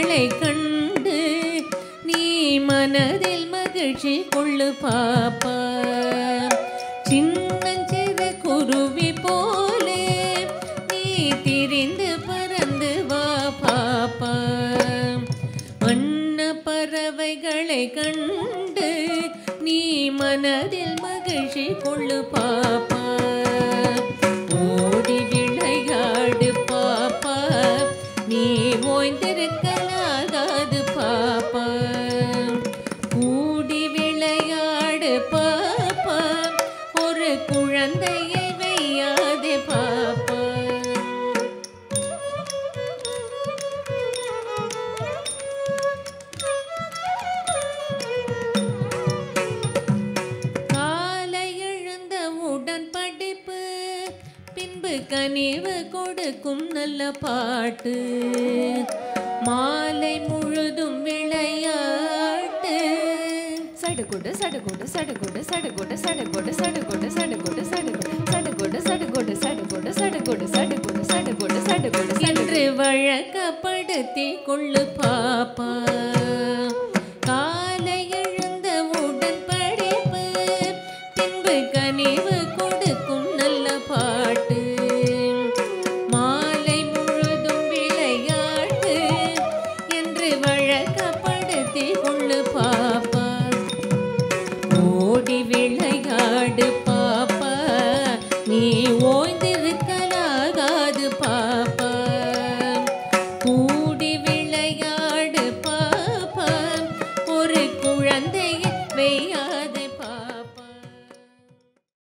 பறவைகளை கண்டு நீ மனதில் மகிழ்ச்சி கொள்ளு பாப்பா. சின்னஞ்சிறு குருவி போலே நீ திரிந்து பறந்து வா பாப்பா. வண்ண பறவைகளை கண்டு நீ மனதில் மகிழ்ச்சி கொள்ளு பாப்பா. ஓடி விளையாடு பாப்பா, நீ ஓய்ந்திருக்கலாகாது பாப்பா. கூடி விளையாடு பாப்பா, ஒரு குழந்தையை வையாதே பாப்பா. காலை எழுந்த உடன் படிப்பு, பின்பு கனிவு கொடுக்கும் நல்ல பாட்டு. மாலை முழுதும் விளையாட்டு. சடுகுடு சடுகுடு சடுகுடு சடுகுடு சடுகுடு சடுகுடு சடுகுடு சடுகுடு சடுகுடு சடுகுடு சடுகுடு சடுகுடு சடுகுடு சடுகுடு என்று வழக்கப்படுத்தி கொள்ளு பாப்பா. காலை எழுந்த உடன் படிப்பு, பின்பு கனிவு கொடுக்கும் நல்ல பாட்டு. மாலை முழுதும் விளையாட்டு என்று வழக்கப்படுத்தி கொள்ளு பாப்பா. ஓடி விளையாடு பாப்பா, நீ ஓய்ந்திருக்கலாகாது பாப்பா. கூடி விளையாடு பாப்பா, ஒரு குழந்தையை வையா